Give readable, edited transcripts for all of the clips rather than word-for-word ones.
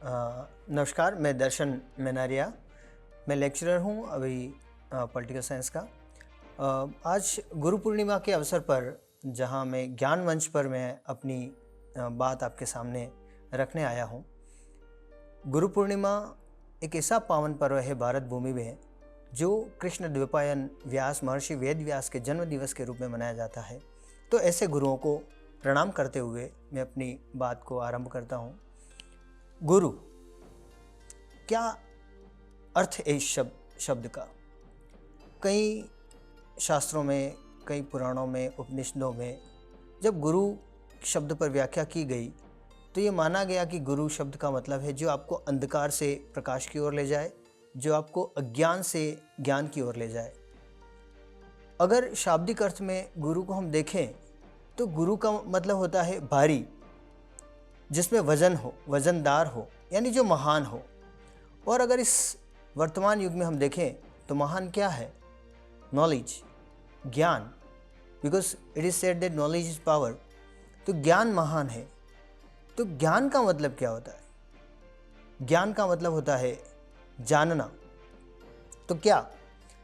नमस्कार, मैं दर्शन मेनारिया। मैं लेक्चरर हूँ अभी पॉलिटिकल साइंस का। आज गुरु पूर्णिमा के अवसर पर जहाँ मैं ज्ञान मंच पर मैं अपनी बात आपके सामने रखने आया हूँ। गुरु पूर्णिमा एक ऐसा पावन पर्व है भारत भूमि में जो कृष्ण द्वैपायन व्यास महर्षि वेद व्यास के जन्म दिवस के रूप में मनाया जाता है। तो ऐसे गुरुओं को प्रणाम करते हुए मैं अपनी बात को आरंभ करता हूँ। गुरु, क्या अर्थ है इस शब्द का? कई शास्त्रों में, कई पुराणों में, उपनिषदों में जब गुरु शब्द पर व्याख्या की गई तो ये माना गया कि गुरु शब्द का मतलब है जो आपको अंधकार से प्रकाश की ओर ले जाए, जो आपको अज्ञान से ज्ञान की ओर ले जाए। अगर शाब्दिक अर्थ में गुरु को हम देखें तो गुरु का मतलब होता है भारी, जिसमें वजन हो, वजनदार हो, यानी जो महान हो। और अगर इस वर्तमान युग में हम देखें तो महान क्या है? नॉलेज, ज्ञान, because it is said that knowledge is power. तो ज्ञान महान है। तो ज्ञान का मतलब क्या होता है? ज्ञान का मतलब होता है जानना। तो क्या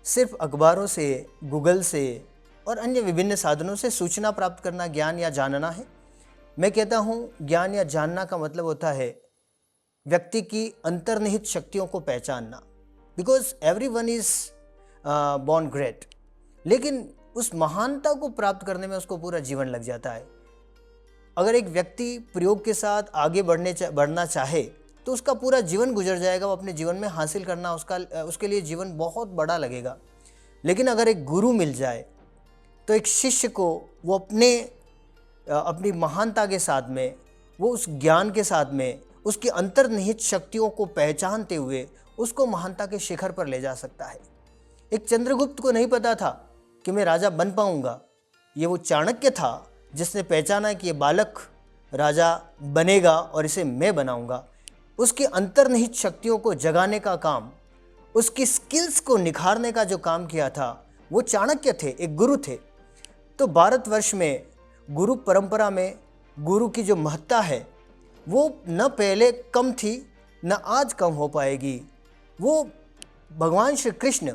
सिर्फ अखबारों से, गूगल से और अन्य विभिन्न साधनों से सूचना प्राप्त करना ज्ञान या जानना है? मैं कहता हूँ ज्ञान या जानना का मतलब होता है व्यक्ति की अंतर्निहित शक्तियों को पहचानना। Because every one is born great, लेकिन उस महानता को प्राप्त करने में उसको पूरा जीवन लग जाता है। अगर एक व्यक्ति प्रयोग के साथ आगे बढ़ना चाहे तो उसका पूरा जीवन गुजर जाएगा। वो अपने जीवन में हासिल करना उसके लिए जीवन बहुत बड़ा लगेगा। लेकिन अगर एक गुरु मिल जाए तो एक शिष्य को वो अपनी महानता के साथ में, वो उस ज्ञान के साथ में, उसकी अंतर्निहित शक्तियों को पहचानते हुए उसको महानता के शिखर पर ले जा सकता है। एक चंद्रगुप्त को नहीं पता था कि मैं राजा बन पाऊंगा। ये वो चाणक्य था जिसने पहचाना कि ये बालक राजा बनेगा और इसे मैं बनाऊंगा। उसकी अंतर्निहित शक्तियों को जगाने का काम, उसकी स्किल्स को निखारने का जो काम किया था वो चाणक्य थे, एक गुरु थे। तो भारतवर्ष में गुरु परंपरा में गुरु की जो महत्ता है वो न पहले कम थी, न आज कम हो पाएगी। वो भगवान श्री कृष्ण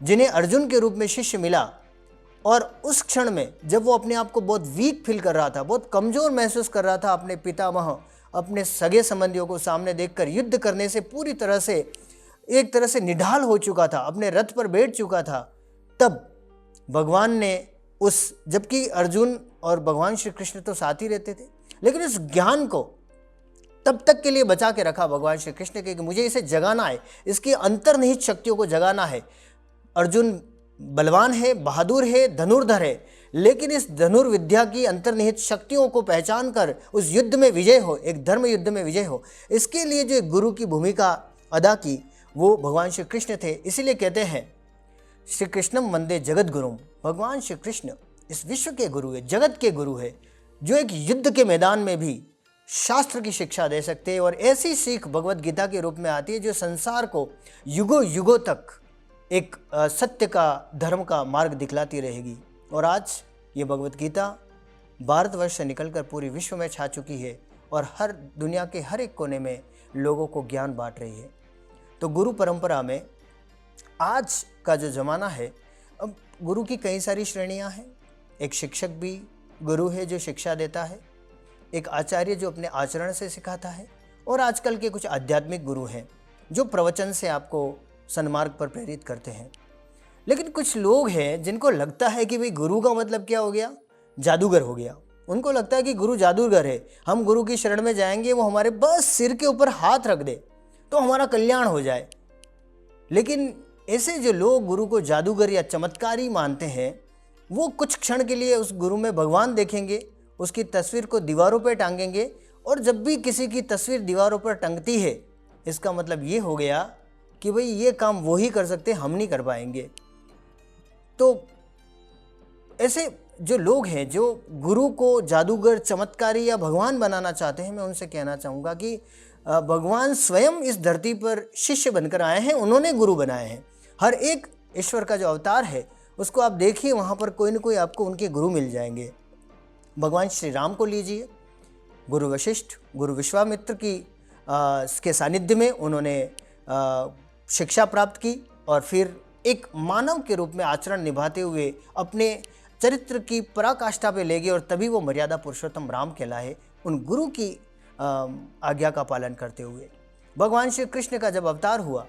जिन्हें अर्जुन के रूप में शिष्य मिला, और उस क्षण में जब वो अपने आप को बहुत वीक फील कर रहा था, बहुत कमज़ोर महसूस कर रहा था, अपने पितामह, अपने सगे संबंधियों को सामने देखकर युद्ध करने से पूरी तरह से एक तरह से निढाल हो चुका था, अपने रथ पर बैठ चुका था, तब भगवान ने जबकि अर्जुन और भगवान श्री कृष्ण तो साथ ही रहते थे, लेकिन उस ज्ञान को तब तक के लिए बचा के रखा भगवान श्री कृष्ण के कि मुझे इसे जगाना है, इसकी अंतर्निहित शक्तियों को जगाना है। अर्जुन बलवान है, बहादुर है, धनुर्धर है, लेकिन इस धनुर्विद्या की अंतर्निहित शक्तियों को पहचान कर उस युद्ध में विजय हो, एक धर्म युद्ध में विजय हो, इसके लिए जो एक गुरु की भूमिका अदा की वो भगवान श्री कृष्ण थे। इसीलिए कहते हैं श्री कृष्णम वंदे जगत गुरुम। भगवान श्री कृष्ण इस विश्व के गुरु है, जगत के गुरु है, जो एक युद्ध के मैदान में भी शास्त्र की शिक्षा दे सकते हैं। और ऐसी सीख भगवत गीता के रूप में आती है जो संसार को युगों युगों तक एक सत्य का, धर्म का मार्ग दिखलाती रहेगी। और आज ये भगवत गीता भारतवर्ष से निकलकर पूरी विश्व में छा चुकी है और हर दुनिया के हर एक कोने में लोगों को ज्ञान बांट रही है। तो गुरु परंपरा में आज का जो ज़माना है, अब गुरु की कई सारी श्रेणियां हैं। एक शिक्षक भी गुरु है जो शिक्षा देता है, एक आचार्य जो अपने आचरण से सिखाता है, और आजकल के कुछ आध्यात्मिक गुरु हैं जो प्रवचन से आपको सन्मार्ग पर प्रेरित करते हैं। लेकिन कुछ लोग हैं जिनको लगता है कि भाई गुरु का मतलब क्या हो गया? जादूगर हो गया। उनको लगता है कि गुरु जादूगर है, हम गुरु की शरण में जाएंगे, वो हमारे बस सिर के ऊपर हाथ रख दे तो हमारा कल्याण हो जाए। लेकिन ऐसे जो लोग गुरु को जादूगर या चमत्कारी मानते हैं, वो कुछ क्षण के लिए उस गुरु में भगवान देखेंगे, उसकी तस्वीर को दीवारों पर टांगेंगे, और जब भी किसी की तस्वीर दीवारों पर टंगती है इसका मतलब ये हो गया कि भाई ये काम वो ही कर सकते, हम नहीं कर पाएंगे। तो ऐसे जो लोग हैं जो गुरु को जादूगर, चमत्कारी या भगवान बनाना चाहते हैं, मैं उनसे कहना चाहूँगा कि भगवान स्वयं इस धरती पर शिष्य बनकर आए हैं, उन्होंने गुरु बनाए हैं। हर एक ईश्वर का जो अवतार है उसको आप देखिए, वहाँ पर कोई न कोई आपको उनके गुरु मिल जाएंगे। भगवान श्री राम को लीजिए, गुरु वशिष्ठ, गुरु विश्वामित्र की के सानिध्य में उन्होंने शिक्षा प्राप्त की और फिर एक मानव के रूप में आचरण निभाते हुए अपने चरित्र की पराकाष्ठा पे ले गए और तभी वो मर्यादा पुरुषोत्तम राम कहलाए, उन गुरु की आज्ञा का पालन करते हुए। भगवान श्री कृष्ण का जब अवतार हुआ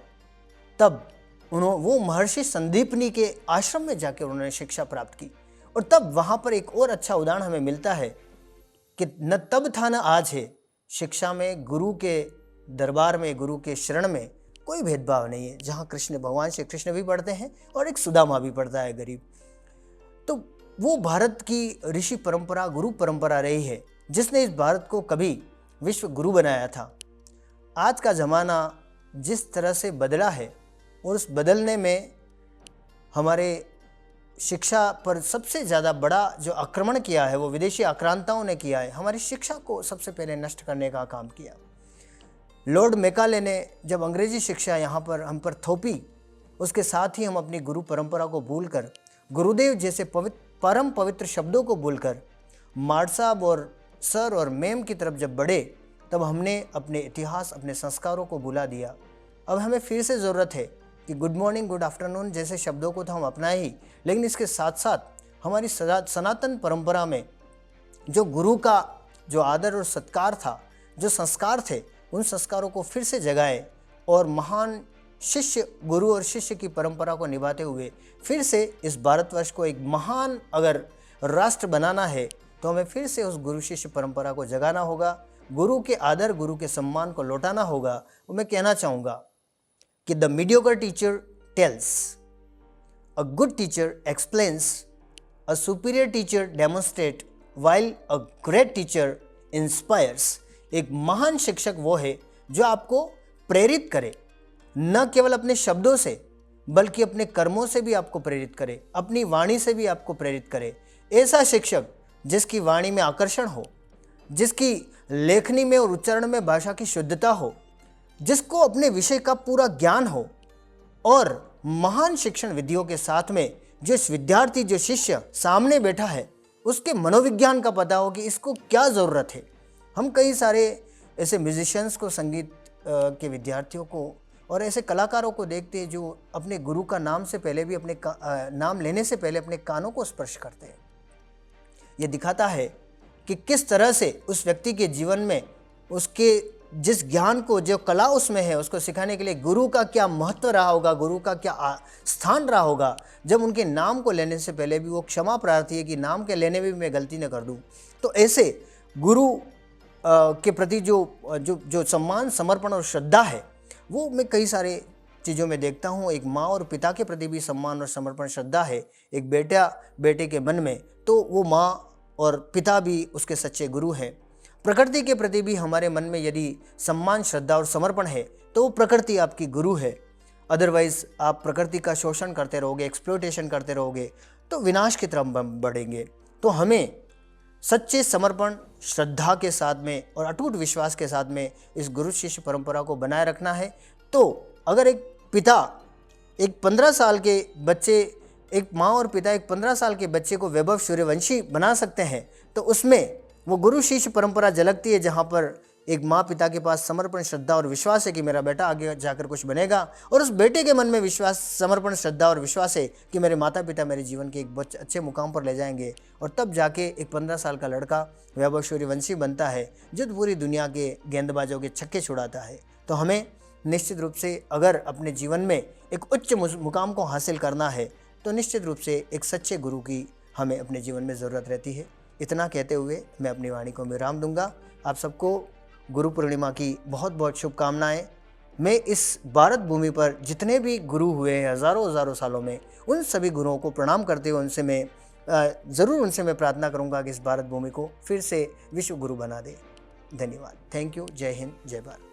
तब वो महर्षि संदीपनी के आश्रम में जाकर उन्होंने शिक्षा प्राप्त की और तब वहाँ पर एक और अच्छा उदाहरण हमें मिलता है कि न तब था न आज है। शिक्षा में गुरु के दरबार में, गुरु के शरण में कोई भेदभाव नहीं है। जहाँ कृष्ण, भगवान श्री कृष्ण भी पढ़ते हैं और एक सुदामा भी पढ़ता है गरीब। तो वो भारत की ऋषि परंपरा, गुरु परंपरा रही है जिसने इस भारत को कभी विश्व गुरु बनाया था। आज का ज़माना जिस तरह से बदला है और उस बदलने में हमारे शिक्षा पर सबसे ज़्यादा बड़ा जो आक्रमण किया है वो विदेशी आक्रांताओं ने किया है। हमारी शिक्षा को सबसे पहले नष्ट करने का काम किया। लॉर्ड मैकाले ने जब अंग्रेजी शिक्षा यहाँ पर हम पर थोपी, उसके साथ ही हम अपनी गुरु परंपरा को भूलकर, गुरुदेव जैसे परम पवित्र शब्दों को भूलकर मार्ड साहब और सर और मैम की तरफ जब बढ़े तब हमने अपने इतिहास, अपने संस्कारों को भुला दिया। अब हमें फिर से ज़रूरत है कि गुड मॉर्निंग, गुड आफ्टरनून जैसे शब्दों को तो हम अपनाएं ही, लेकिन इसके साथ साथ हमारी सनातन परंपरा में जो गुरु का जो आदर और सत्कार था, जो संस्कार थे, उन संस्कारों को फिर से जगाएं और महान शिष्य, गुरु और शिष्य की परंपरा को निभाते हुए फिर से इस भारतवर्ष को एक महान अगर राष्ट्र बनाना है तो हमें फिर से उस गुरु शिष्य परंपरा को जगाना होगा। गुरु के आदर, गुरु के सम्मान को लौटाना होगा। और मैं कहना चाहूँगा कि the mediocre teacher tales, a good teacher explains, a superior teacher demonstrate, while a great teacher inspires. एक महान शिक्षक वो है जो आपको प्रेरित करे, न केवल अपने शब्दों से बल्कि अपने कर्मों से भी आपको प्रेरित करे, अपनी वाणी से भी आपको प्रेरित करे। ऐसा शिक्षक जिसकी वाणी में आकर्षण हो, जिसकी लेखनी में और उच्चारण में भाषा की शुद्धता हो, जिसको अपने विषय का पूरा ज्ञान हो और महान शिक्षण विधियों के साथ में जो इस विद्यार्थी, जो शिष्य सामने बैठा है, उसके मनोविज्ञान का पता हो कि इसको क्या ज़रूरत है। हम कई सारे ऐसे म्यूजिशियंस को, संगीत के विद्यार्थियों को और ऐसे कलाकारों को देखते हैं जो अपने गुरु का नाम से पहले भी अपने नाम लेने से पहले अपने कानों को स्पर्श करते हैं। ये दिखाता है कि किस तरह से उस व्यक्ति के जीवन में उसके जिस ज्ञान को, जो कला उसमें है, उसको सिखाने के लिए गुरु का क्या महत्व रहा होगा, गुरु का क्या स्थान रहा होगा। जब उनके नाम को लेने से पहले भी वो क्षमा प्रार्थी है कि नाम के लेने में भी मैं गलती न कर दूं। तो ऐसे गुरु के प्रति जो सम्मान, समर्पण और श्रद्धा है वो मैं कई सारे चीज़ों में देखता हूँ। एक माँ और पिता के प्रति भी सम्मान और समर्पण, श्रद्धा है एक बेटा बेटे के मन में, तो वो माँ और पिता भी उसके सच्चे गुरु हैं। प्रकृति के प्रति भी हमारे मन में यदि सम्मान, श्रद्धा और समर्पण है तो वो प्रकृति आपकी गुरु है। अदरवाइज आप प्रकृति का शोषण करते रहोगे, एक्सप्लॉयटेशन करते रहोगे तो विनाश की तरफ बढ़ेंगे। तो हमें सच्चे समर्पण, श्रद्धा के साथ में और अटूट विश्वास के साथ में इस गुरु शिष्य परंपरा को बनाए रखना है। तो अगर एक पिता एक 15 साल के बच्चे, एक माँ और पिता एक 15 साल के बच्चे को वैभव सूर्यवंशी बना सकते हैं तो उसमें वो गुरु शिष्य परंपरा झलकती है, जहाँ पर एक माँ पिता के पास समर्पण, श्रद्धा और विश्वास है कि मेरा बेटा आगे जाकर कुछ बनेगा, और उस बेटे के मन में विश्वास, समर्पण, श्रद्धा और विश्वास है कि मेरे माता पिता मेरे जीवन के एक अच्छे मुकाम पर ले जाएंगे। और तब जाके एक 15 साल का लड़का वैभव सूर्यवंशी बनता है जो पूरी दुनिया के गेंदबाजों के छक्के छुड़ाता है। तो हमें निश्चित रूप से अगर अपने जीवन में एक उच्च मुकाम को हासिल करना है तो निश्चित रूप से एक सच्चे गुरु की हमें अपने जीवन में ज़रूरत रहती है। इतना कहते हुए मैं अपनी वाणी को विराम दूंगा। आप सबको गुरु पूर्णिमा की बहुत बहुत शुभकामनाएं। मैं इस भारत भूमि पर जितने भी गुरु हुए हैं हज़ारों सालों में, उन सभी गुरुओं को प्रणाम करते हुए उनसे मैं प्रार्थना करूंगा कि इस भारत भूमि को फिर से विश्व गुरु बना दे। धन्यवाद। Thank you. जय हिंद, जय भारत।